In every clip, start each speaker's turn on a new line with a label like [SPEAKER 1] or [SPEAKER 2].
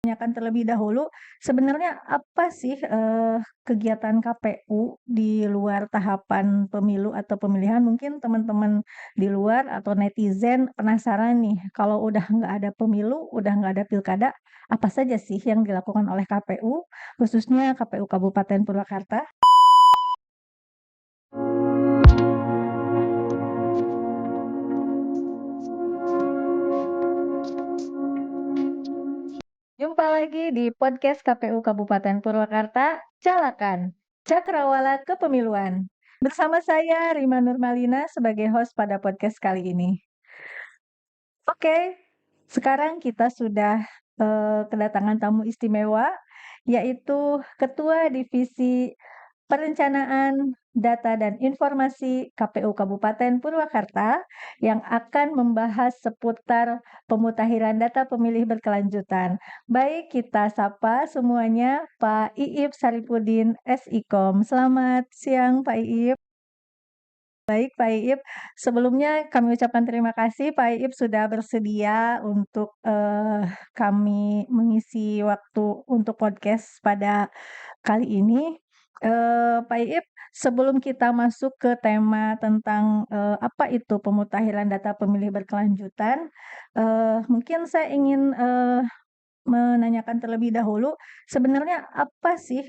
[SPEAKER 1] Tanyakan terlebih dahulu, sebenarnya apa sih, kegiatan KPU di luar tahapan pemilu atau pemilihan? Mungkin teman-teman di luar atau netizen penasaran nih, kalau udah nggak ada pemilu, udah nggak ada pilkada, apa saja sih yang dilakukan oleh KPU, khususnya KPU Kabupaten Purwakarta? Jumpa lagi di podcast KPU Kabupaten Purwakarta, Calakan, Cakrawala Kepemiluan. Bersama saya Rima Nurmalina sebagai host pada podcast kali ini. Oke, sekarang kita sudah kedatangan tamu istimewa, yaitu Ketua Divisi Perencanaan Data dan Informasi KPU Kabupaten Purwakarta yang akan membahas seputar pemutahiran data pemilih berkelanjutan. Baik, kita sapa semuanya Pak Iip Saripudin SIKOM. Selamat siang Pak Iip. Baik Pak Iip, sebelumnya kami ucapkan terima kasih Pak Iip sudah bersedia untuk kami mengisi waktu untuk podcast pada kali ini. Pak Iip, sebelum kita masuk ke tema tentang apa itu pemutahiran data pemilih berkelanjutan, mungkin saya ingin menanyakan terlebih dahulu, sebenarnya apa sih,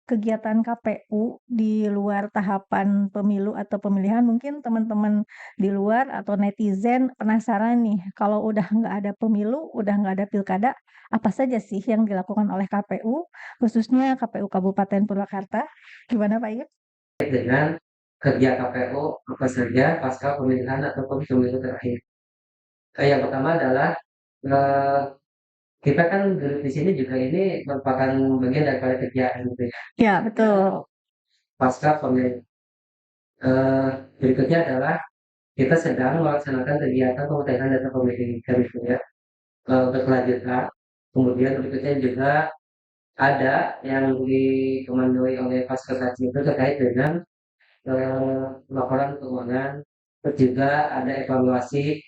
[SPEAKER 1] kegiatan KPU di luar tahapan pemilu atau pemilihan? Mungkin teman-teman di luar atau netizen penasaran nih, kalau udah nggak ada pemilu, udah nggak ada pilkada, apa saja sih yang dilakukan oleh KPU, khususnya KPU Kabupaten Purwakarta? Gimana Pak Iip?
[SPEAKER 2] Dengan kerja KPU apa saja pasca pemilihan ataupun pemilu terakhir. Yang pertama adalah eh, kita kan di sini juga ini merupakan bagian daripada kerjaan gitu ya.
[SPEAKER 1] Ya, betul.
[SPEAKER 2] Pasca pemilu. Berikutnya adalah kita sedang melaksanakan kegiatan pemutahiran data pemilih gitu ya, berkelanjutan. Kemudian berikutnya juga ada yang dikomandoi oleh Faskes itu terkait dengan laporan keuangan, terus juga ada evaluasi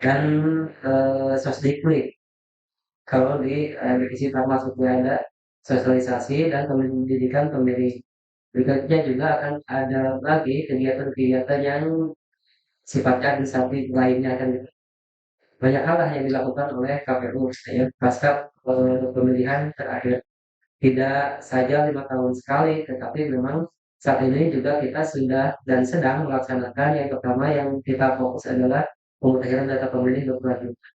[SPEAKER 2] dan sosdiklik. Kalau di divisi termasuknya ada sosialisasi dan pendidikan pemilih. Berikutnya juga akan ada lagi kegiatan-kegiatan yang sifatnya administratif lainnya akan banyak hal lah yang dilakukan oleh KPU ya, pasca pemilihan terakhir. Tidak saja 5 tahun sekali, tetapi memang saat ini juga kita sudah dan sedang melaksanakan yang pertama yang kita fokus adalah pemutahiran data pemilih berkelanjutan.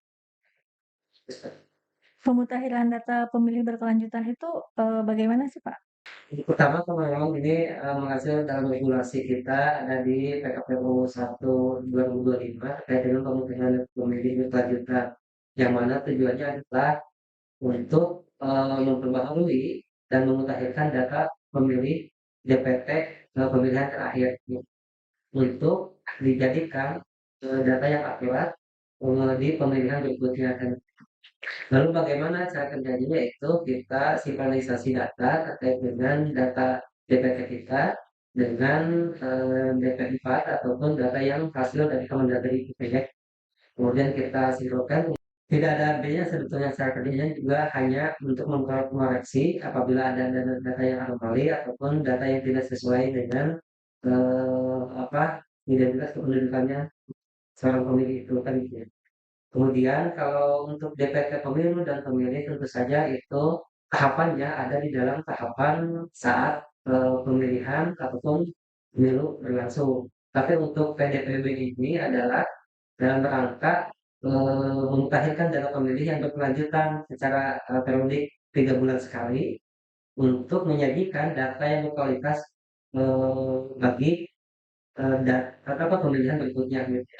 [SPEAKER 1] Pemutahiran data pemilih berkelanjutan itu bagaimana sih Pak?
[SPEAKER 2] Pertama memang ini menghasil dalam regulasi kita ada di PKPU 1 2025 terkait dengan pemutahiran data pemilih berkelanjutan, yang mana tujuannya adalah untuk memperbaharui dan memutakhirkan data pemilih DPT pemilihan terakhir untuk dijadikan data yang akurat di pemilihan berikutnya. Lalu bagaimana cara kerjanya, yaitu kita sinkronisasi data terkait dengan data DPT kita dengan DP4 ataupun data yang hasil dari Kemendagri IPTEK. Kemudian kita sinkronkan. Tidak ada artinya sebetulnya cara kerjanya juga hanya untuk mengoreksi apabila ada data yang anomali ataupun data yang tidak sesuai dengan apa identitas kependudukannya seorang pemilih itu kan gitu ya. Kemudian kalau untuk DPT pemilu dan pemilih tentu saja itu tahapannya ada di dalam tahapan saat pemilihan ataupun pemilu berlangsung. Tapi untuk PDPB ini adalah dalam rangka memutakhirkan data pemilih yang berkelanjutan secara periodik 3 bulan sekali untuk menyajikan data yang berkualitas bagi data pemilihan berikutnya gitu.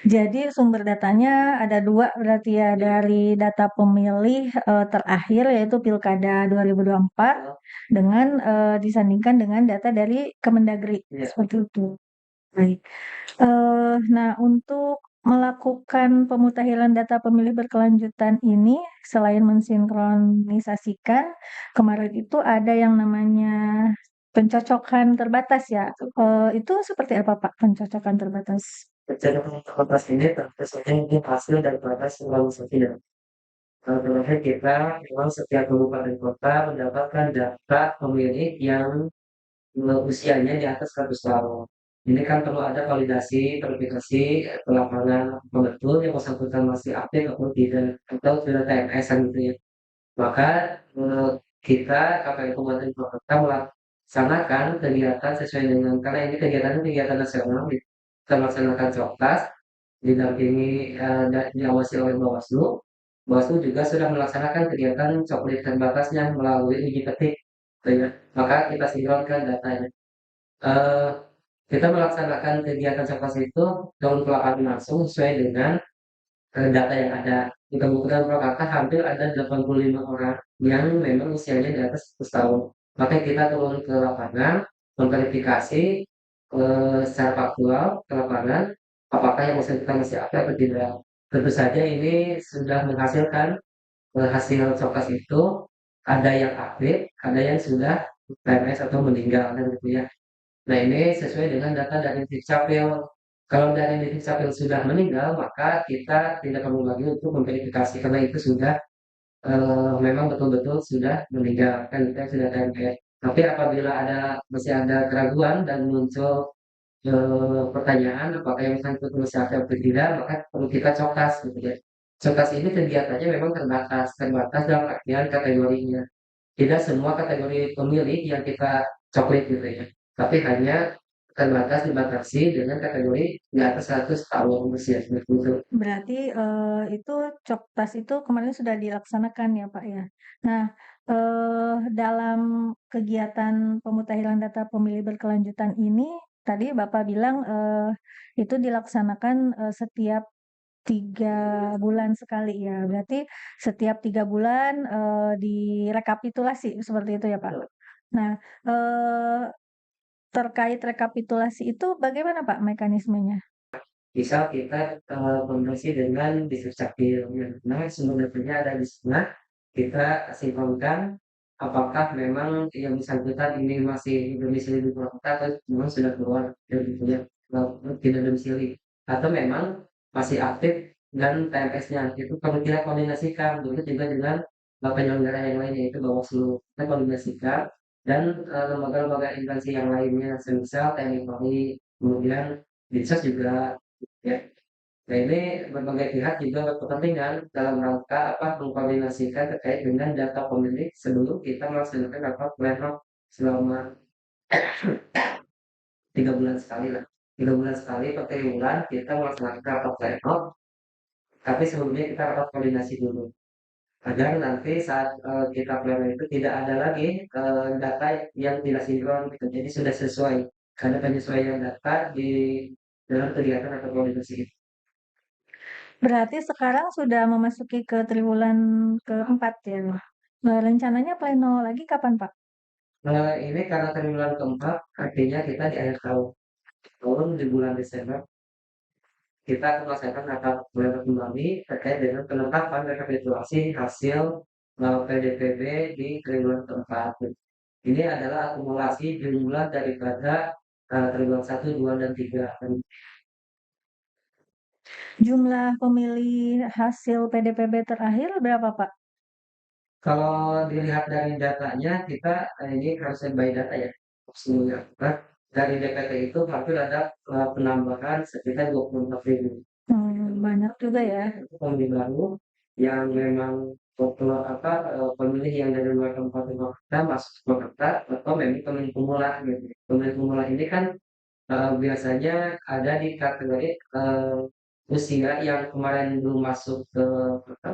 [SPEAKER 1] Jadi sumber datanya ada dua berarti ya dari data pemilih terakhir yaitu Pilkada 2024 dengan disandingkan dengan data dari Kemendagri
[SPEAKER 2] Ya.
[SPEAKER 1] seperti itu. Baik. Nah untuk melakukan pemutahiran data pemilih berkelanjutan ini selain mensinkronisasikan kemarin itu ada yang namanya pencocokan terbatas ya. Itu seperti apa Pak pencocokan terbatas?
[SPEAKER 2] Secara terbatas ini tentu saja ini hasil daripada simulasi data. Terakhir kita memang setiap kabupaten kota mendapatkan data pemilih yang usianya di atas 100 tahun. Ini kan perlu ada validasi, verifikasi ke lapangan apa betul yang bersangkutan masih aktif atau tidak, atau sudah TMS kan gitu ya. Maka kita KPU Kabupaten Purwakarta melaksanakan kegiatan sesuai dengan karena ini kegiatan nasional, kita melaksanakan Coktas didampingi dan diawasi oleh Bawaslu. Bawaslu juga sudah melaksanakan kegiatan coklit terbatasnya melalui uji petik, gitu ya. Maka kita sinkronkan datanya. Eh, kita melaksanakan kegiatan Coktas itu turun ke lapangan langsung sesuai dengan data yang ada. Di Kabupaten Purwakarta hampir ada 85 orang yang memang usianya di atas 100 tahun. Maka kita turun ke lapangan, memverifikasi secara faktual ke lapangan, apakah yang bersangkutan masih aktif atau tidak. Tentu saja ini sudah menghasilkan hasil coklas itu ada yang aktif, ada yang sudah PMS atau meninggal kan gitu ya. Nah, ini sesuai dengan data dari Dukcapil. Kalau dari Dukcapil sudah meninggal, maka kita tidak perlu lagi untuk memverifikasi karena itu sudah memang betul-betul sudah meninggal kan kita sudah TMS. Tapi apabila masih ada keraguan dan muncul pertanyaan apakah yang bersangkutan masih aktif atau tidak, maka perlu kita cokas gitu ya. Cokas ini kegiatannya memang terbatas, terbatas dalam artian kategorinya. Tidak semua kategori pemilih yang kita coklit gitu ya, tapi hanya terbatas dibatasi dengan kategori di atas 100 tahun usia seperti itu.
[SPEAKER 1] Berarti, itu Coktas itu kemarin sudah dilaksanakan ya, Pak, ya? Nah, dalam kegiatan pemutahiran data pemilih berkelanjutan ini, tadi Bapak bilang, itu dilaksanakan, setiap 3 bulan sekali ya? Berarti setiap 3 bulan, direkapitulasi seperti itu ya, Pak? Nah, eee, terkait rekapitulasi itu bagaimana, Pak, mekanismenya?
[SPEAKER 2] Misal kita komunikasi dengan distrik capil, yang mana sumber datanya ada di sana, kita sinkronkan apakah memang yang bersangkutan ini masih domisili di Purwakarta atau memang sudah keluar dari punya tidak domisili atau memang masih aktif dan TMS-nya itu perlu kita koordinasikan begitu juga dengan penyelenggara yang lain yaitu Bawaslu kita koordinasikan dan lembaga-lembaga instansi yang lainnya semisal TNI Polri kemudian Dinsos juga ya. Nah, ini berbagai pihak juga berkepentingan dalam rangka mengkoordinasikan terkait dengan data pemilih sebelum kita melaksanakan rapat pleno selama 3 bulan sekali lah. 3 bulan sekali per triwulan kita melaksanakan rapat pleno, tapi sebelumnya kita rapat koordinasi dulu agar nanti saat kita pleno itu tidak ada lagi data yang tidak sinkron gitu. Jadi sudah sesuai ada penyesuaian data di dalam kegiatan atau koordinasi itu.
[SPEAKER 1] Berarti sekarang sudah memasuki ke triwulan keempat ya? Rencananya pleno lagi kapan, Pak?
[SPEAKER 2] Ini karena triwulan keempat, artinya kita di akhir tahun di bulan Desember, kita akan melaksanakan rapat pleno kembali terkait dengan penetapan rekapitulasi hasil PDPB di triwulan keempat. Ini adalah akumulasi jumlah daripada triwulan 1, 2, dan 3.
[SPEAKER 1] Jumlah pemilih hasil PDPB terakhir berapa, Pak?
[SPEAKER 2] Kalau dilihat dari datanya, kita ini harusnya by data ya, semuanya. Nah, dari DPT itu hampir ada penambahan sekitar 24.000.
[SPEAKER 1] Banyak juga ya.
[SPEAKER 2] Itu pemilih baru yang memang pemilih yang dari luar kabupaten Purwakarta masuk ke Purwakarta atau memang pemilih pemula gitu. Pemilih pemula ini kan biasanya ada di kategori usia yang kemarin belum masuk ke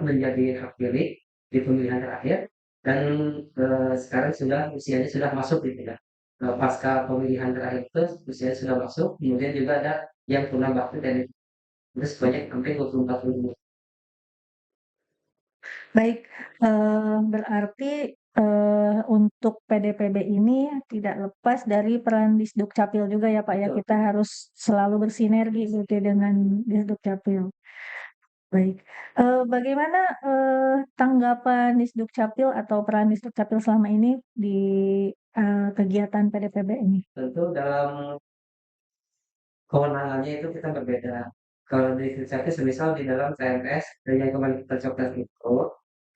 [SPEAKER 2] menjadi hak pilih di pemilihan terakhir dan sekarang usianya sudah masuk gitu ya. Pasca pemilihan terakhir itu usianya sudah masuk, kemudian juga ada yang pernah bakti dan itu sebanyak hampir 24.000.
[SPEAKER 1] Baik, berarti, untuk PDPB ini tidak lepas dari peran Disduk Capil juga ya, Pak, ya?
[SPEAKER 2] Betul.
[SPEAKER 1] Kita harus selalu bersinergi gitu ya dengan Disduk Capil. Baik, bagaimana, tanggapan Disduk Capil atau peran Disduk Capil selama ini di, kegiatan PDPB ini?
[SPEAKER 2] Tentu dalam kewenangannya itu kita berbeda. Kalau di Trisakti semisal di dalam TMS dan yang kemarin kita coklat itu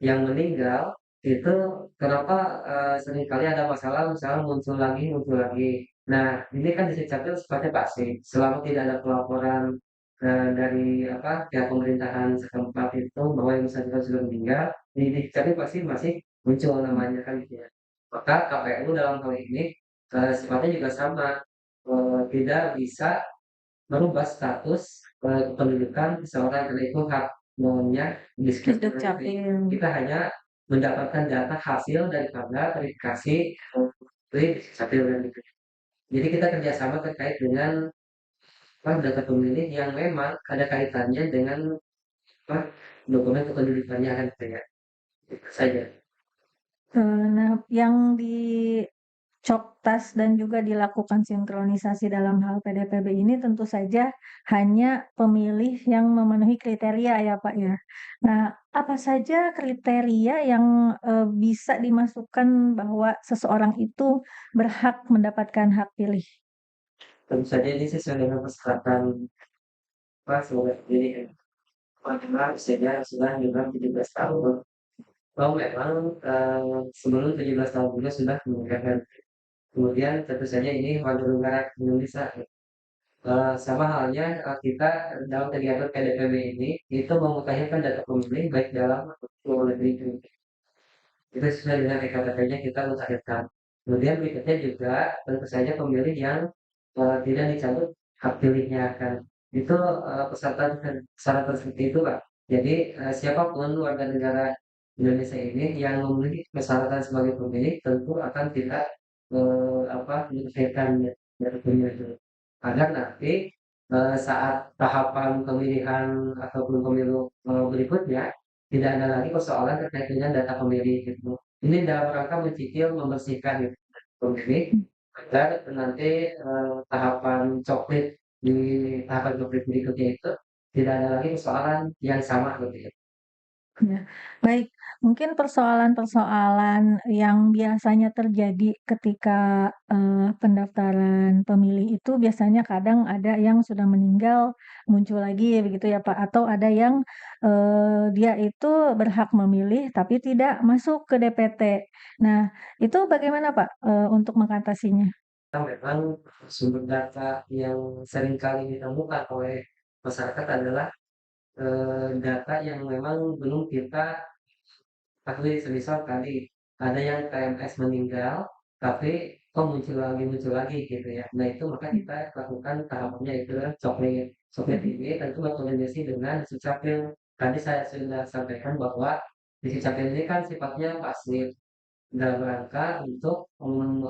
[SPEAKER 2] yang meninggal itu kenapa, seringkali ada masalah misalnya muncul lagi. Nah, ini kan di Dukcapil sifatnya pasif, selama tidak ada pelaporan, dari pihak pemerintahan setempat itu bahwa yang bersangkutan sudah meninggal, di Dukcapil pasti masih muncul namanya kan gitu ya. Maka KPU dalam hal ini, sifatnya juga sama, tidak bisa merubah status, kependudukan seseorang karena itu hak maunya di
[SPEAKER 1] Di
[SPEAKER 2] setiap wilayah itu.
[SPEAKER 1] Dukcapil.
[SPEAKER 2] Kita hanya mendapatkan data hasil daripada verifikasi, dari Dukcapil dan gitu. Jadi kita kerjasama terkait dengan data pemilih yang memang ada kaitannya dengan apa, dokumen kependudukannya kan gitu ya. Itu saja.
[SPEAKER 1] Nah, yang di Coktas dan juga dilakukan sinkronisasi dalam hal PDPB ini tentu saja hanya pemilih yang memenuhi kriteria ya, Pak, ya. Nah, apa saja kriteria yang, bisa dimasukkan bahwa seseorang itu berhak mendapatkan hak pilih?
[SPEAKER 2] Tentu saja ini sesuai dengan persyaratan sebagai pemilih ya. Minimal usianya sudah minimum 17 tahun. Oh memang, sebelum 17 tahun juga sudah meninggalkan. Kemudian tentu saja ini warga negara Indonesia, sama halnya, kita dalam kegiatan PDPB ini, itu memutahirkan data pemilih baik dalam maupun luar negeri. Itu sesuai dengan EKTP-nya kita mutakhirkan. Kemudian berikutnya juga tentu saja pemilih yang, tidak dicabut hak pilihnya kan. Itu, persyaratan seperti itu, Pak. Jadi, siapapun warga negara Indonesia ini yang memenuhi persyaratan sebagai pemilih tentu akan kita, mutakhirkannya dari pemilih itu. Agar nanti, saat tahapan pemilihan ataupun pemilu, berikutnya tidak ada lagi persoalan terkait dengan data pemilih gitu. Ini dalam rangka mencicil membersihkan gitu, pemilih agar nanti, tahapan coklit di tahapan coklit berikutnya itu tidak ada lagi persoalan yang sama gitu ya.
[SPEAKER 1] Ya, baik. Mungkin persoalan-persoalan yang biasanya terjadi ketika, pendaftaran pemilih itu biasanya kadang ada yang sudah meninggal muncul lagi begitu ya, Pak, atau ada yang, dia itu berhak memilih tapi tidak masuk ke DPT. Nah, itu bagaimana, Pak, untuk mengatasinya?
[SPEAKER 2] Karena memang sumber data yang seringkali ditemukan oleh masyarakat adalah, data yang memang belum kita ketahui. Semisal tadi ada yang TMS meninggal, tapi kok muncul lagi gitu ya. Nah itu maka kita lakukan tahapannya itu adalah coklit. Coklit ini tentu berkoordinasi dengan Dukcapil. Tadi saya sudah sampaikan bahwa di Dukcapil ini kan sifatnya pasif dalam rangka untuk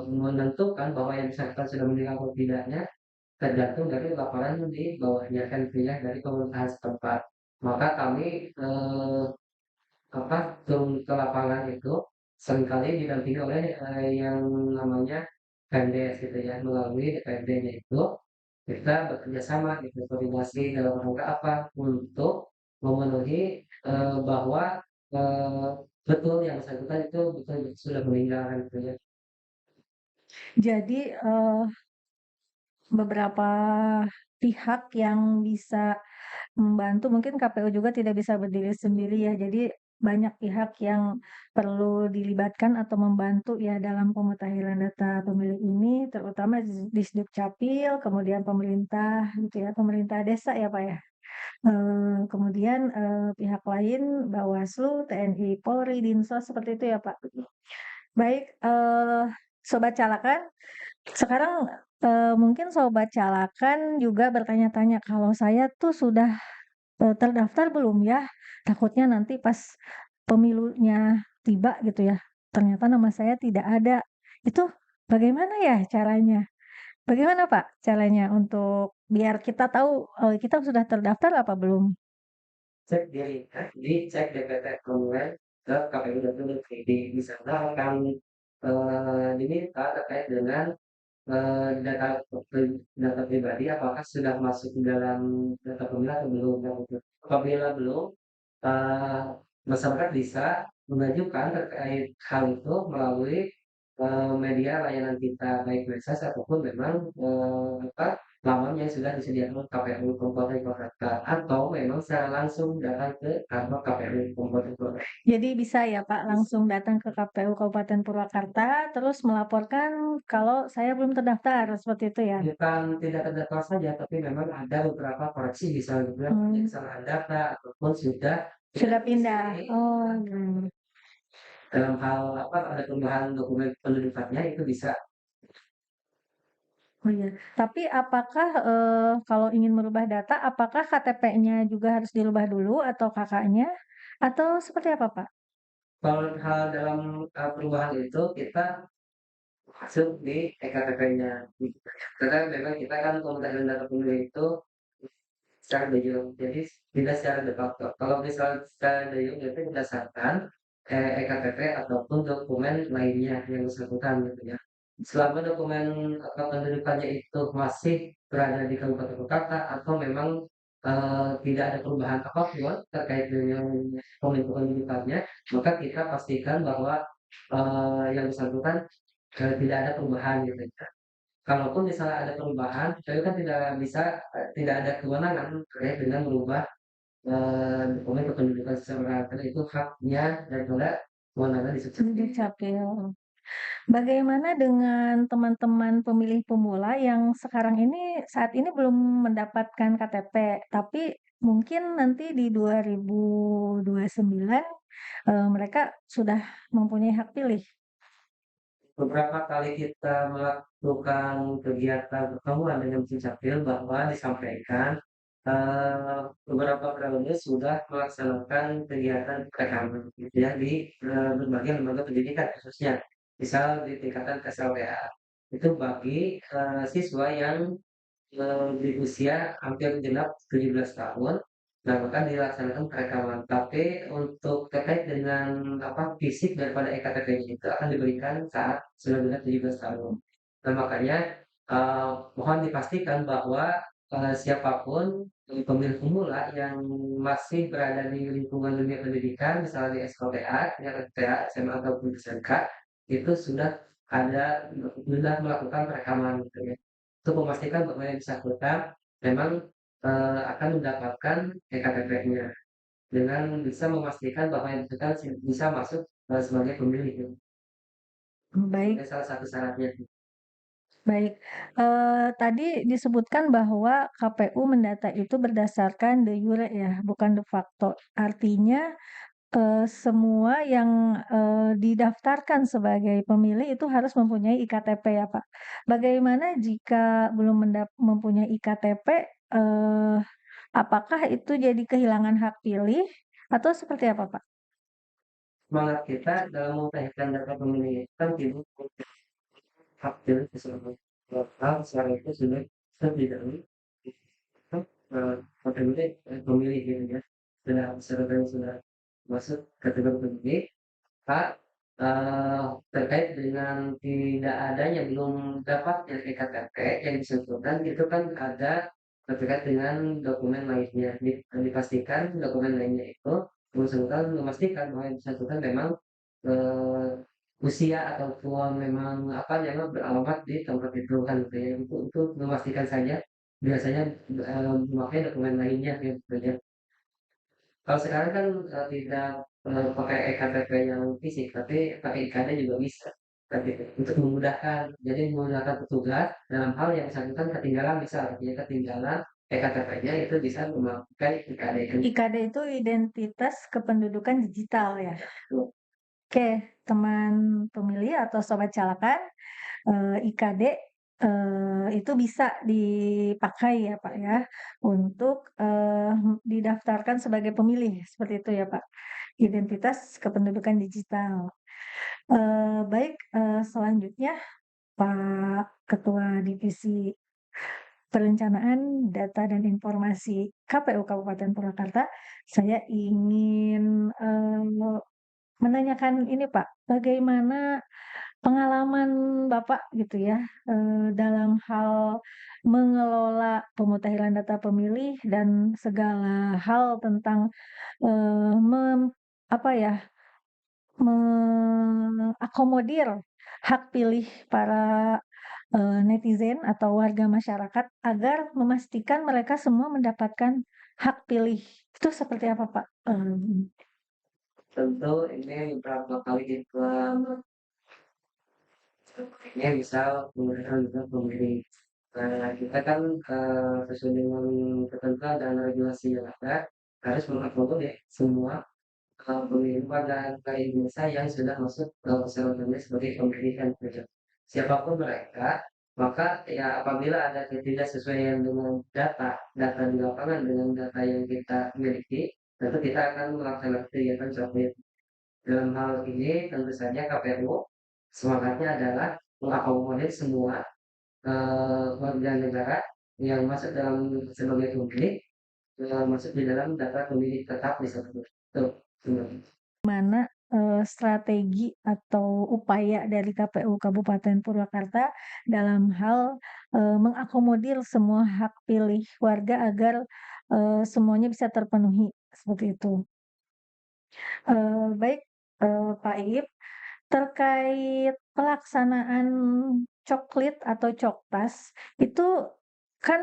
[SPEAKER 2] menentukan bahwa yang bersangkutan sudah meninggal atau tidaknya tergantung dari laporan di bawahnya kan gitu ya dari pemerintahan setempat. Maka kami turun ke lapangan itu seringkali didampingi oleh, yang namanya PMDes gitu ya. Melalui DPRD-nya itu kita bekerja sama gitu, koordinasi dalam rangka apa, untuk memenuhi, bahwa, eee, betul yang bersangkutan itu betul sudah meninggal kan gitu ya.
[SPEAKER 1] Jadi, beberapa pihak yang bisa membantu, mungkin KPU juga tidak bisa berdiri sendiri ya, jadi banyak pihak yang perlu dilibatkan atau membantu ya dalam pemutahiran data pemilih ini, terutama di Dukcapil, kemudian pemerintah gitu ya, pemerintah desa ya, Pak, ya. Kemudian, pihak lain Bawaslu, TNI, Polri, Dinsos, seperti itu ya, Pak. Baik, Sobat Calakan, sekarang, mungkin Sobat Calakan juga bertanya-tanya, "Kalau saya tuh sudah terdaftar belum ya? Takutnya nanti pas pemilunya tiba gitu ya, ternyata nama saya tidak ada." Itu bagaimana ya caranya? Bagaimana Pak caranya untuk biar kita tahu, kita sudah terdaftar apa belum?
[SPEAKER 2] Cek diri, dicek DPT online ke kpu.go.id. Di sana akan, diminta terkait dengan data pribadi apakah sudah masuk di dalam data pemilih atau belum kan gitu. Apabila belum, eee, masyarakat bisa mengajukan terkait hal itu melalui, media layanan kita, baik medsos ataupun memang, lamanya sudah disediakan KPU Kabupaten Purwakarta atau memang secara langsung datang ke kantor KPU Kabupaten Purwakarta.
[SPEAKER 1] Jadi bisa ya Pak langsung datang ke KPU Kabupaten Purwakarta, terus melaporkan kalau saya belum terdaftar, seperti itu ya?
[SPEAKER 2] Bukan tidak terdaftar saja, tapi memang ada beberapa koreksi bisa juga
[SPEAKER 1] Hmm,
[SPEAKER 2] kesalahan data ataupun sudah
[SPEAKER 1] sudah
[SPEAKER 2] tidak
[SPEAKER 1] pindah.
[SPEAKER 2] diisi
[SPEAKER 1] Oh,
[SPEAKER 2] dalam hal apa, ada perubahan dokumen pendudukannya itu bisa.
[SPEAKER 1] oh iya. Tapi apakah, kalau ingin merubah data, apakah KTP-nya juga harus dirubah dulu atau KK-nya? Atau seperti apa, Pak?
[SPEAKER 2] Kalau hal dalam, perubahan itu kita masuk di ektp-nya, gitu. Karena memang kita kan pemutahiran data pemilih itu secara de jure, jadi tidak secara de facto. Kalau misal secara de jure itu berdasarkan, ektp ataupun dokumen lainnya yang bersangkutan gitu ya. Selama dokumen, kependudukannya itu masih berada di Kabupaten Kota atau memang, tidak ada perubahan apapun terkait dengan kependudukannya, maka kita pastikan bahwa, yang bersangkutan, tidak ada perubahan gitu ya. Kalaupun misalnya ada perubahan, itu kan tidak bisa, tidak ada kewenangan terkait dengan merubah, dokumen kependudukan seseorang, karena itu haknya daripada kewenangan di Dukcapil.
[SPEAKER 1] Dukcapil. Bagaimana dengan teman-teman pemilih pemula yang sekarang ini saat ini belum mendapatkan KTP, tapi mungkin nanti di 2029, mereka sudah mempunyai hak pilih?
[SPEAKER 2] Beberapa kali kita melakukan kegiatan pertemuan dengan Dukcapil bahwa disampaikan, beberapa periode sudah melaksanakan kegiatan rekaman gitu ya di, berbagai lembaga pendidikan khususnya, misal di tingkatan SLTA. Itu bagi, siswa yang di usia hampir genap 17 tahun, nah maka dilaksanakan perekaman. Tapi untuk terkait dengan apa, fisik daripada ektp-nya itu akan diberikan saat sudah genap 17 tahun. Nah makanya, mohon dipastikan bahwa, siapapun, pemilih pemula yang masih berada di lingkungan dunia pendidikan, misalnya di SLTA, RTA, SMA ataupun SMK, itu sudah melakukan perekaman gitu ya. Untuk memastikan bahwa yang bersangkutan memang, akan mendapatkan ektp-nya, dengan bisa memastikan bahwa yang bersangkutan bisa masuk, sebagai pemilih gitu.
[SPEAKER 1] Baik.
[SPEAKER 2] Sebagai salah satu syaratnya.
[SPEAKER 1] Baik, tadi disebutkan bahwa KPU mendata itu berdasarkan de jure ya, bukan de facto. Artinya, semua yang, didaftarkan sebagai pemilih itu harus mempunyai iktp ya, Pak? Bagaimana jika belum mempunyai iktp, apakah itu jadi kehilangan hak pilih atau seperti apa, Pak?
[SPEAKER 2] Semangat kita dalam memutahirkan data pemilih itu kan tidak hak pilih keseluruhan lokal secara itu sudah terlebih dahulu kategori pemilih gitu ya. Sudah sudah masuk kategori pemilih. Kak, terkait dengan tidak adanya belum dapatnya ektp yang disebutkan itu kan ada terkait dengan dokumen lainnya. Dipastikan dokumen lainnya itu bersangkutan memastikan bahwa yang bersangkutan memang, eee, usia ataupun memang apa, memang beralamat di tempat itu kan gitu ya. Untuk memastikan saja biasanya, memakai dokumen lainnya gitu ya. Kalau sekarang kan, tidak, pakai ektp yang fisik, tapi pakai IKD juga bisa, tapi untuk memudahkan. Jadi memudahkan petugas dalam hal yang bersangkutan ketinggalan, misal dia ketinggalan ektp-nya itu bisa memakai IKD kan.
[SPEAKER 1] IKD itu identitas kependudukan digital ya? Oke, teman pemilih atau sobat calakan, IKD, itu bisa dipakai ya, Pak, ya, untuk, didaftarkan sebagai pemilih, seperti itu ya, Pak? Identitas kependudukan digital. Baik, selanjutnya Pak Ketua Divisi Perencanaan Data dan Informasi KPU Kabupaten Purwakarta, saya ingin, menanyakan ini, Pak, bagaimana pengalaman Bapak gitu ya, dalam hal mengelola pemutahiran data pemilih dan segala hal tentang, apa ya, mengakomodir hak pilih para netizen atau warga masyarakat agar memastikan mereka semua mendapatkan hak pilih. Itu seperti apa, Pak?
[SPEAKER 2] Tentu ini beberapa kali kita ini misal pemilihan juga pemilih. Nah, kita kan sesuai dengan ketentuan dan regulasi yang ada harus mengakomodir semua pemilih warga negara Indonesia yang sudah masuk ke usia sebagai pemilih dan pemilih. Siapapun mereka, maka ya apabila ada ketidaksesuaian dengan data di lapangan dengan data yang kita miliki, tentu kita akan melaksanakan kegiatan seperti dalam hal ini tentu saja KPU semangatnya adalah mengakomodir semua warga negara yang masuk dalam sebagai pemilih, masuk di dalam data pemilih tetap disebut. Tuh, sebenarnya.
[SPEAKER 1] Mana strategi atau upaya dari KPU Kabupaten Purwakarta dalam hal mengakomodir semua hak pilih warga agar semuanya bisa terpenuhi seperti itu. Baik, Pak Iip, terkait pelaksanaan coklit atau coktas, itu kan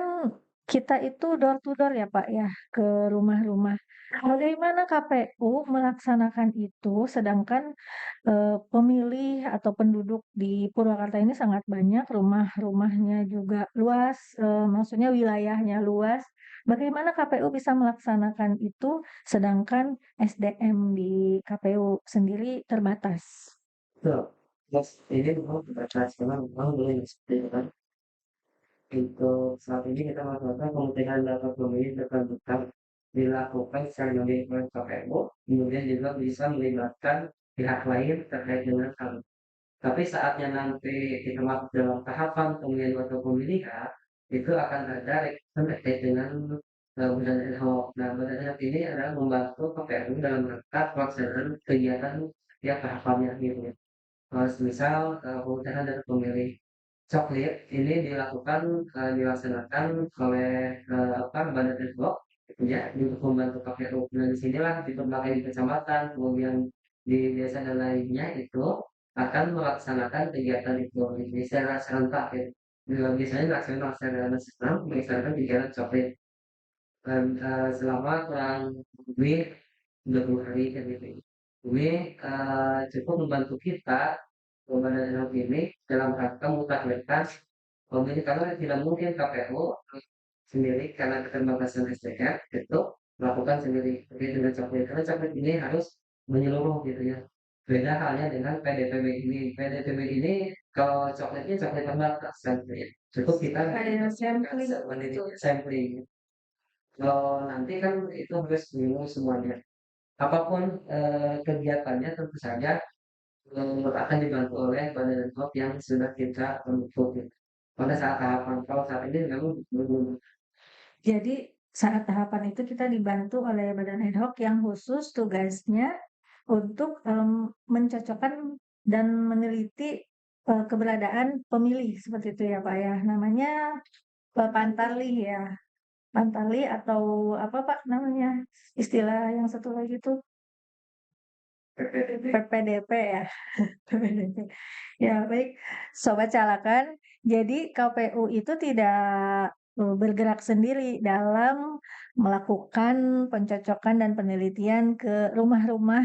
[SPEAKER 1] kita itu door to door ya, Pak, ya, ke rumah-rumah. Bagaimana KPU melaksanakan itu sedangkan, pemilih atau penduduk di Purwakarta ini sangat banyak, rumah-rumahnya juga luas, maksudnya wilayahnya luas. Bagaimana KPU bisa melaksanakan itu sedangkan SDM di KPU sendiri terbatas?
[SPEAKER 2] Betul. Terus ini memang terbatas karena memang boleh seperti itu kan. Untuk saat ini kita melakukan pemutihan data pemilih tertentu dilakukan secara mandiri oleh KPU, kemudian juga bisa melibatkan pihak lain terkait dengan hal. Tapi saatnya nanti kita masuk dalam tahapan pemilihan atau pemilihan, itu akan ada revisi terkait dengan badan ad hoc. Nah, badan ad hoc ini adalah membantu KPU dalam rangka pelaksanaan kegiatan setiap tahapannya gitu ya. Semisal pemutahan data pemilih coklit ini dilaksanakan oleh badan ad hoc gitu ya untuk membantu KPU. Nah, disinilah di berbagai kecamatan, kemudian di desa dan lainnya itu akan melaksanakan kegiatan itu. Jadi secara serentak ya. Biasanya dilaksanakan secara nasional melaksanakan kegiatan coklit dan selama kurang lebih 30 hari kan gitu. Ini cukup membantu kita Badan Ad ini dalam rangka mutakhirkan pemilih karena tidak mungkin KPU sendiri karena keterbatasan SDM itu melakukan sendiri. Begitu dengan coklit karena coklit ini harus menyeluruh gitu ya. Beda halnya dengan PDPB ini. PDPB ini kalau coklatnya coklat terbatas kan gitu ya. Cukup kita
[SPEAKER 1] Kayak sampling
[SPEAKER 2] meneliti
[SPEAKER 1] gitu.
[SPEAKER 2] sampling. Kalau nanti kan itu harus minum semuanya. Apapun kegiatannya tentu saja akan dibantu oleh badan ad hoc yang sudah kita bentuk gitu. Pada saat tahapan, kalau saat ini memang belum.
[SPEAKER 1] Jadi saat tahapan itu kita dibantu oleh badan ad hoc yang khusus tugasnya untuk mencocokkan dan meneliti keberadaan pemilih seperti itu ya Pak ya. Namanya Pantarli ya. Pantarli atau apa Pak namanya? Istilah yang satu lagi itu
[SPEAKER 2] PPDB.
[SPEAKER 1] PPDP ya. PPDP. Ya, baik. Sobat Calakan, jadi KPU itu tidak bergerak sendiri dalam melakukan pencocokan dan penelitian ke rumah-rumah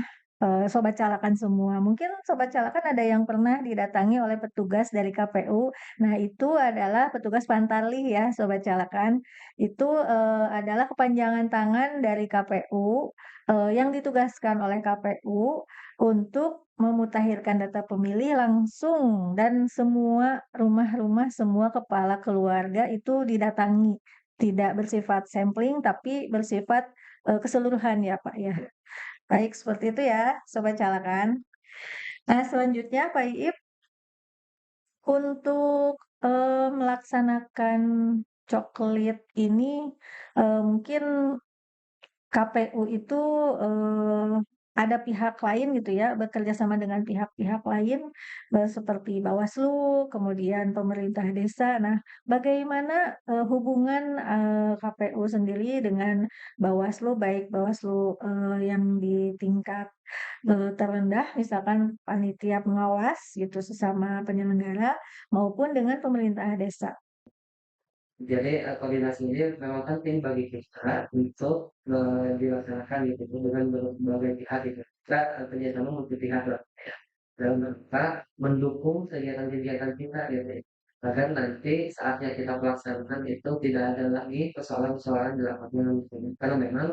[SPEAKER 1] Sobat Calakan semua. Mungkin Sobat Calakan ada yang pernah didatangi oleh petugas dari KPU. Nah, itu adalah petugas Pantarlih ya, Sobat Calakan. Itu adalah kepanjangan tangan dari KPU yang ditugaskan oleh KPU untuk memutakhirkan data pemilih langsung dan semua rumah-rumah, semua kepala keluarga itu didatangi. Tidak bersifat sampling tapi bersifat keseluruhan ya Pak ya. Baik, seperti itu ya Sobat Calakan. Nah, selanjutnya Pak Iip untuk melaksanakan coklit ini mungkin KPU itu ada pihak lain gitu ya, bekerja sama dengan pihak-pihak lain, seperti Bawaslu, kemudian pemerintah desa. Nah, bagaimana, hubungan, KPU sendiri dengan Bawaslu, baik Bawaslu, yang di tingkat, terendah, misalkan panitia pengawas gitu, sesama penyelenggara, maupun dengan pemerintah desa?
[SPEAKER 2] Jadi, koordinasi ini memang penting bagi kita untuk, dilaksanakan gitu dengan berbagai pihak gitu. Kita, kerjasama multi pihak lah ya, dalam rangka mendukung kegiatan-kegiatan kita gitu ya. Agar nanti saatnya kita melaksanakan itu tidak ada lagi persoalan-persoalan di lapangan gitu ya. Karena memang,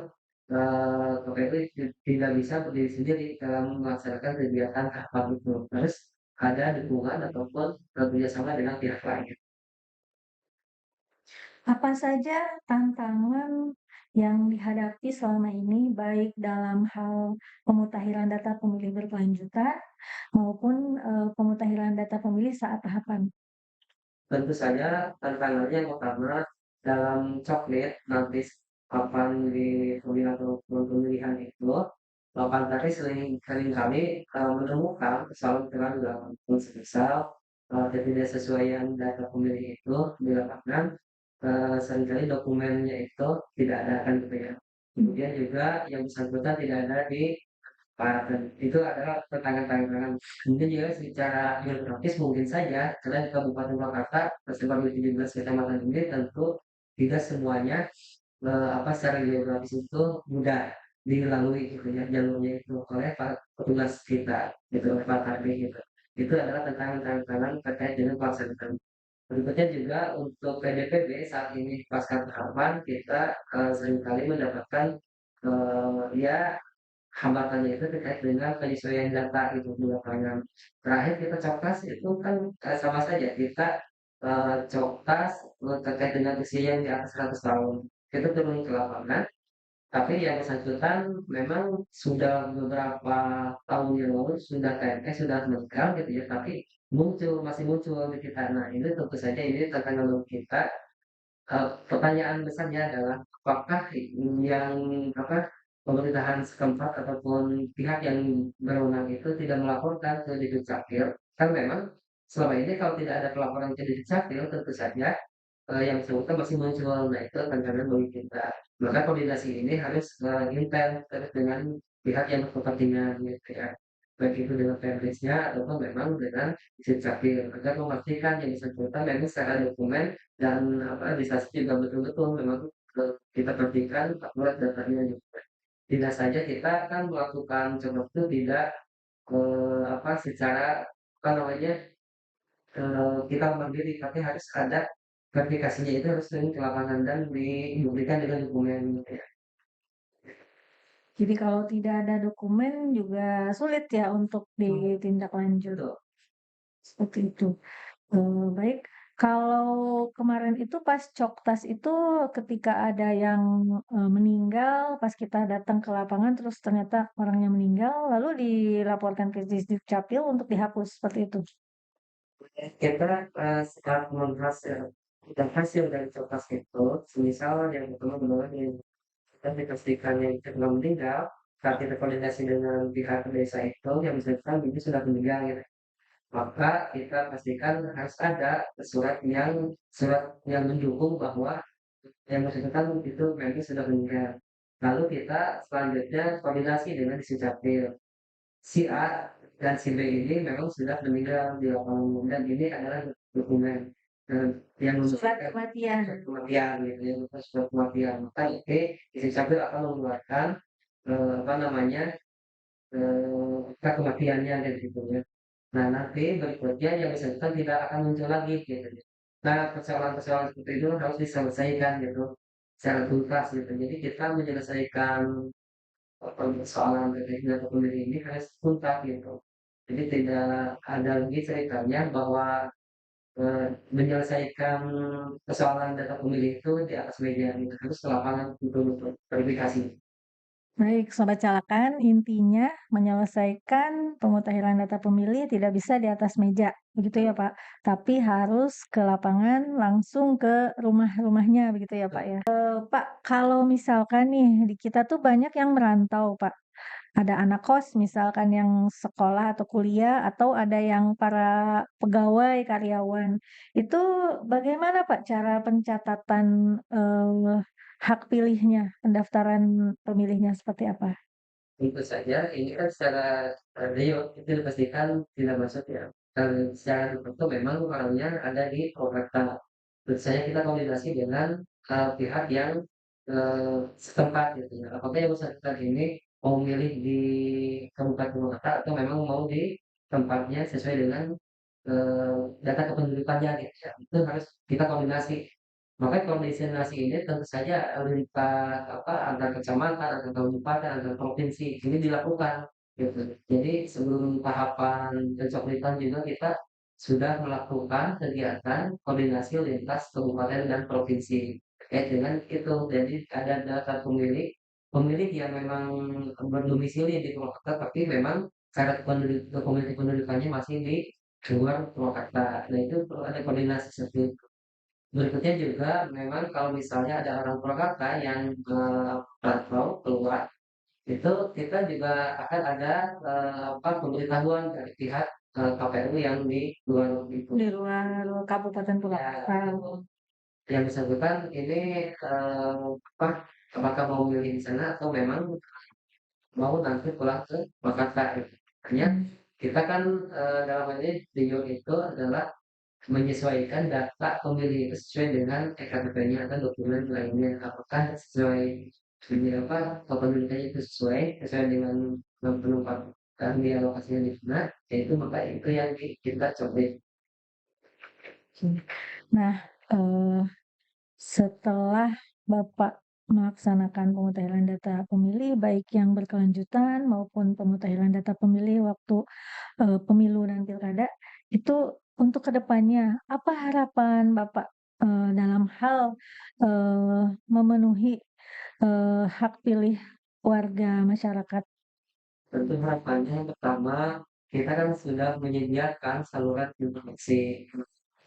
[SPEAKER 2] KPU tidak bisa berdiri sendiri dalam melaksanakan kegiatan apa itu. Harus ada dukungan ataupun, kerjasama dengan pihak lain.
[SPEAKER 1] Apa saja tantangan yang dihadapi selama ini, baik dalam hal pemutahiran data pemilih berkelanjutan maupun, pemutahiran data pemilih saat tahapan?
[SPEAKER 2] Tentu saja tantangannya yang utama dalam coklit nanti papan di pemilihan ataupun pemilihan itu, papan tadi seringkali, menemukan kesalahan-kesalahan di lapangan. Semisal, ketidaksesuaian data pemilih itu di lapangan, seringkali dokumennya itu tidak ada kan gitu ya. Kemudian juga yang bersangkutan tidak ada di dan itu adalah tantangan-tantangan. Kemudian juga secara geografis mungkin saja karena di Kabupaten Purwakarta tersebar di 17 kecamatan ini tentu tidak semuanya secara geografis itu mudah dilalui gitu ya jalurnya itu oleh para petugas kita gitu oleh Pak Kardi gitu. Itu adalah tantangan-tantangan terkait dengan pelaksanaan. Berikutnya juga untuk PDPB saat ini pasca tahapan kita seringkali mendapatkan ya hambatannya itu terkait dengan penyesuaian data itu di lapangan. Terakhir kita Coktas itu kan, sama saja kita, Coktas, terkait dengan usia yang di atas 100 tahun. Kita turun ke lapangan, tapi yang bersangkutan memang sudah beberapa tahun yang lalu sudah TNS, sudah meninggal gitu ya, tapi masih muncul di kita. Nah, ini tentu saja ini tantangan bagi kita. Pertanyaan besarnya adalah apakah yang apa, pemerintahan setempat ataupun pihak yang berwenang itu tidak melaporkan ke Dukcapil? Kan memang selama ini kalau tidak ada pelaporan ke Dukcapil tentu saja, yang bersangkutan masih muncul. Nah itu tantangan bagi kita. Maka koordinasi ini harus, intens terus dengan pihak yang berkepentingan gitu ya. Baik itu dengan Pemdesnya ataupun memang dengan Dukcapil agar memastikan yang bersangkutan memang secara dokumen dan administrasi juga betul-betul memang, kita perhatikan akurat datanya juga. Tidak saja kita kan melakukan contoh itu tidak, secara apa namanya, kita mandiri, tapi harus ada verifikasinya itu harus turun ke lapangan dan dibuktikan dengan dokumen gitu ya.
[SPEAKER 1] Jadi kalau tidak ada dokumen juga sulit ya untuk ditindaklanjut,
[SPEAKER 2] Betul.
[SPEAKER 1] seperti itu. Baik, kalau kemarin itu pas Coktas itu ketika ada yang, meninggal, pas kita datang ke lapangan terus ternyata orangnya meninggal, lalu dilaporkan ke Disduk Capil untuk dihapus, seperti itu?
[SPEAKER 2] Kita, setelah menghasil dan hasil dari Cokas itu, semisal yang pertama benar yang kita dipastikan yang kedua meninggal, saat kita koordinasi dengan pihak desa itu yang bersangkutan ini sudah meninggal gitu. Maka kita pastikan harus ada surat yang mendukung bahwa yang bersangkutan itu memang sudah meninggal. Lalu kita selanjutnya koordinasi dengan Dukcapil. Si A dan si B ini memang sudah meninggal di lapangan umum dan ini adalah dokumen, yang
[SPEAKER 1] Surat
[SPEAKER 2] membuktikan
[SPEAKER 1] kematian.
[SPEAKER 2] surat kematian gitu ya, surat kematian. Maka nanti Istri Capil akan mengeluarkan, apa namanya, akta kematiannya dan gitu ya. Nah, nanti berikutnya yang bersangkutan tidak akan muncul lagi gitu ya. Nah, persoalan-persoalan seperti itu harus diselesaikan gitu secara tuntas gitu. Jadi kita menyelesaikan persoalan terkait dengan pemilih ini harus tuntas gitu. Jadi tidak ada lagi ceritanya bahwa, menyelesaikan persoalan data pemilih itu di atas meja gitu, harus ke lapangan untuk verifikasi.
[SPEAKER 1] Baik, Sobat Calakan, intinya menyelesaikan pemutahiran data pemilih tidak bisa di atas meja, begitu ya, Pak? Tapi harus ke lapangan langsung ke rumah-rumahnya, begitu ya, Pak, ya? Pak, kalau misalkan nih di kita tuh banyak yang merantau, Pak. Ada anak kos misalkan yang sekolah atau kuliah, atau ada yang para pegawai, karyawan. Itu bagaimana Pak cara pencatatan, hak pilihnya, pendaftaran pemilihnya seperti apa?
[SPEAKER 2] Tentu saja ini kan secara, real itu dipastikan tidak masuk ya, dan secara tertentu memang orangnya ada di Purwakarta. Tentu saja kita koordinasi dengan, pihak yang, setempat gitu ya. Apakah yang bersangkutan ini mau milih di Kabupaten Purwakarta atau memang mau di tempatnya sesuai dengan, data kependudukannya gitu ya, itu harus kita koordinasi. Makanya koordinasi ini tentu saja lintas apa, antar kecamatan, antar kabupaten, antar provinsi ini dilakukan gitu. Jadi sebelum tahapan pencoplitan juga kita sudah melakukan kegiatan koordinasi lintas kabupaten dan provinsi terkait dengan itu. Jadi ada data pemilih pemilih yang memang berdomisili di Purwakarta tapi memang syarat kependudukannya masih di luar Purwakarta. Nah itu perlu ada koordinasi seperti itu. Berikutnya juga memang kalau misalnya ada orang Purwakarta yang, merantau keluar, itu kita juga akan ada, apa, pemberitahuan dari pihak, KPU yang di luar itu.
[SPEAKER 1] Di luar Kabupaten
[SPEAKER 2] Ya,
[SPEAKER 1] Purwakarta.
[SPEAKER 2] yang bersangkutan ini, apa, apakah mau milih di sana atau memang mau nanti pulang ke Jakarta gitu. Makanya kita kan, dalam hal ini tujuan itu adalah menyesuaikan data pemilih itu sesuai dengan ektp-nya atau dokumen lainnya. Apakah sesuai ini apa, kependudukannya itu sesuai dengan penempatan dia lokasinya di mana, yaitu maka itu yang kita coba.
[SPEAKER 1] Nah, eee, setelah Bapak melaksanakan pemutahiran data pemilih, baik yang berkelanjutan maupun pemutahiran data pemilih waktu, pemilu dan pilkada, itu untuk kedepannya apa harapan Bapak, dalam hal, memenuhi, hak pilih warga masyarakat?
[SPEAKER 2] Tentu harapannya yang pertama, kita kan sudah menyediakan saluran informasi.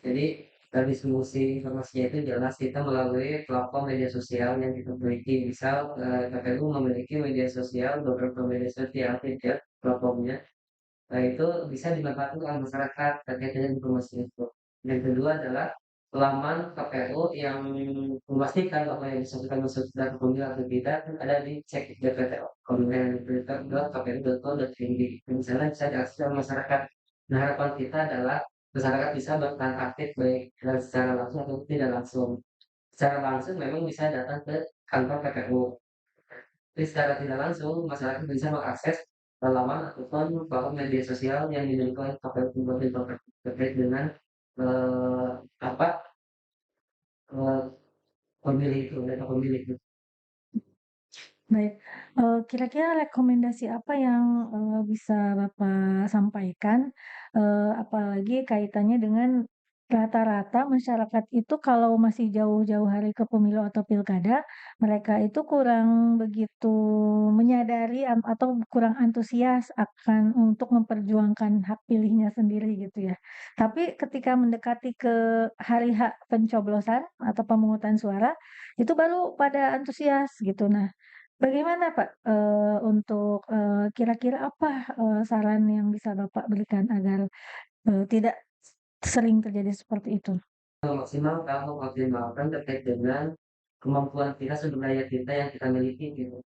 [SPEAKER 2] Jadi dari distribusi informasinya itu jelas kita melalui platform media sosial yang kita miliki. Misal, KPU memiliki media sosial, beberapa media sosial ya platformnya. Nah, itu bisa dimanfaatkan oleh masyarakat terkait dengan informasi itu. Yang kedua adalah laman KPU yang memastikan bahwa yang bersangkutan masuk data pemilih atau tidak kan ada di cek DPTO konten.kpu.go.id. Misalnya bisa diakses oleh masyarakat. Nah, harapan kita adalah masyarakat bisa berperan aktif baik secara langsung atau tidak langsung. Secara langsung memang bisa datang ke kantor KPU. Jadi secara tidak langsung masyarakat bisa mengakses laman ataupun platform media sosial yang dimiliki oleh KPU Kabupaten Purwakarta terkait dengan, eee, apa, eee, pemilih itu, data pemilih itu.
[SPEAKER 1] Baik, kira-kira rekomendasi apa yang, bisa Bapak sampaikan, apalagi kaitannya dengan rata-rata masyarakat itu kalau masih jauh-jauh hari ke pemilu atau pilkada, mereka itu kurang begitu menyadari atau kurang antusias akan untuk memperjuangkan hak pilihnya sendiri gitu ya. Tapi ketika mendekati ke hari H pencoblosan atau pemungutan suara, itu baru pada antusias gitu. Nah, bagaimana Pak, untuk, kira-kira apa, saran yang bisa Bapak berikan agar, tidak sering terjadi seperti itu?
[SPEAKER 2] Maksimal kalau mengoptimalkan terkait dengan kemampuan kita, sumber daya kita yang kita miliki gitu.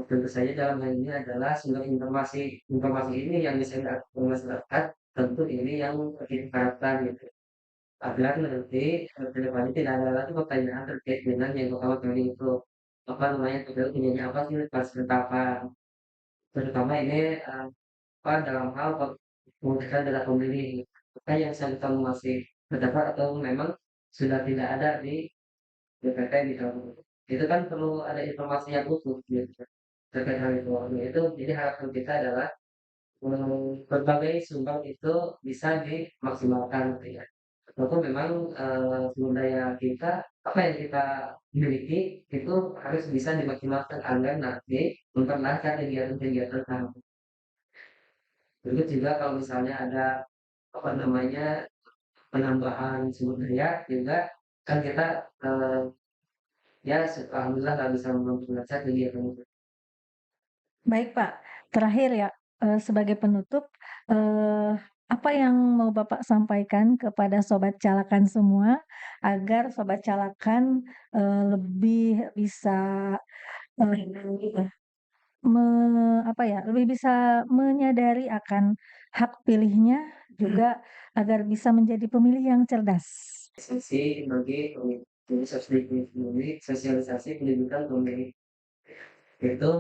[SPEAKER 2] Tentu saja dalam hal ini adalah sumber informasi. Informasi ini yang bisa diakses oleh masyarakat, tentu ini yang kita harapkan gitu. Agar nanti, ke depannya tidak ada lagi pertanyaan terkait dengan yang pertama kali itu, apa namanya, PPU punyanya apa sih, pas penetapan. Terutama ini, apa, dalam hal pemutusan data pemilih. Apakah yang bersangkutan masih terdapat atau memang sudah tidak ada di DPT misalnya. Itu kan perlu ada informasi yang utuh gitu terkait hal itu. Nah itu jadi harapan kita adalah, berbagai sumber itu bisa dimaksimalkan gitu ya. Walaupun memang, sumber daya kita, apa yang kita miliki itu harus bisa dimaksimalkan agar nanti memperlancar kegiatan-kegiatan kami. Berikut juga kalau misalnya ada, apa namanya, penambahan sumber daya juga kan kita, ya alhamdulillah nggak bisa memperlancar kegiatan itu.
[SPEAKER 1] Baik Pak, terakhir ya, sebagai penutup, eee, apa yang mau Bapak sampaikan kepada sobat calakan semua, agar sobat calakan, lebih bisa, eee, me apa ya, lebih bisa menyadari akan hak pilihnya, juga agar bisa menjadi pemilih yang cerdas?
[SPEAKER 2] Sisi bagi pemilih sosialisasi pendidikan pemilih itu,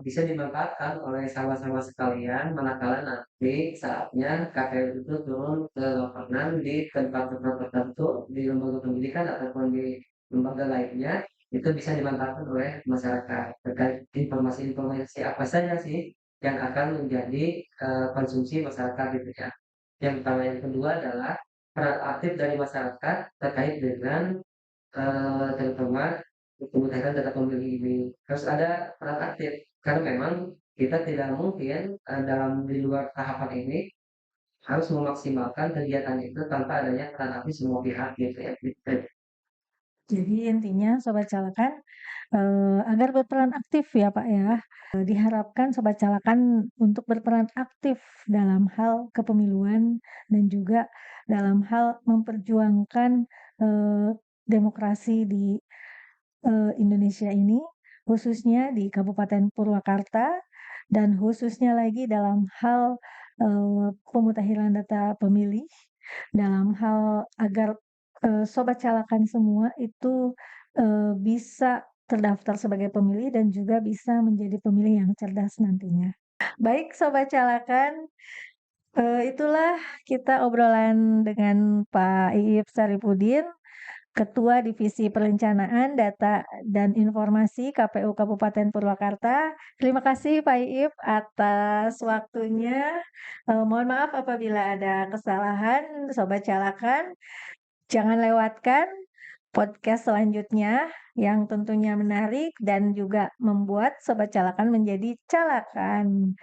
[SPEAKER 2] bisa dimanfaatkan oleh sama-sama sekalian, manakala nanti saatnya KPU itu turun ke lapangan di tempat-tempat tertentu, di lembaga pendidikan ataupun di lembaga lainnya, itu bisa dimanfaatkan oleh masyarakat terkait informasi-informasi apa saja sih yang akan menjadi, konsumsi masyarakat gitu ya. Yang pertama, yang kedua adalah peran aktif dari masyarakat terkait dengan terutama pemecahan data pemilih ini. Harus ada peran aktif, karena memang kita tidak mungkin, di luar tahapan ini harus memaksimalkan kegiatan itu tanpa adanya peran aktif semua pihak gitu ya, gitu.
[SPEAKER 1] Jadi intinya sobat calakan, agar berperan aktif ya Pak ya, diharapkan sobat calakan untuk berperan aktif dalam hal kepemiluan dan juga dalam hal memperjuangkan, demokrasi di, Indonesia ini, khususnya di Kabupaten Purwakarta dan khususnya lagi dalam hal, pemutahiran data pemilih, dalam hal agar, sobat calakan semua itu, bisa terdaftar sebagai pemilih dan juga bisa menjadi pemilih yang cerdas nantinya. Baik sobat calakan, itulah kita obrolan dengan Pak Iip Saripudin, Ketua Divisi Perencanaan Data dan Informasi KPU Kabupaten Purwakarta. Terima kasih Pak Iip atas waktunya. Mohon maaf apabila ada kesalahan, sobat calakan. Jangan lewatkan podcast selanjutnya yang tentunya menarik dan juga membuat sobat calakan menjadi calakan.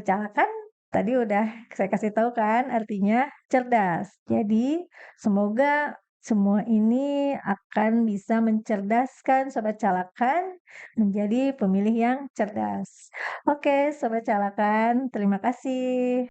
[SPEAKER 1] Calakan tadi udah saya kasih tahu kan artinya cerdas. Jadi semoga semua ini akan bisa mencerdaskan sobat calakan menjadi pemilih yang cerdas. Oke, sobat calakan, terima kasih.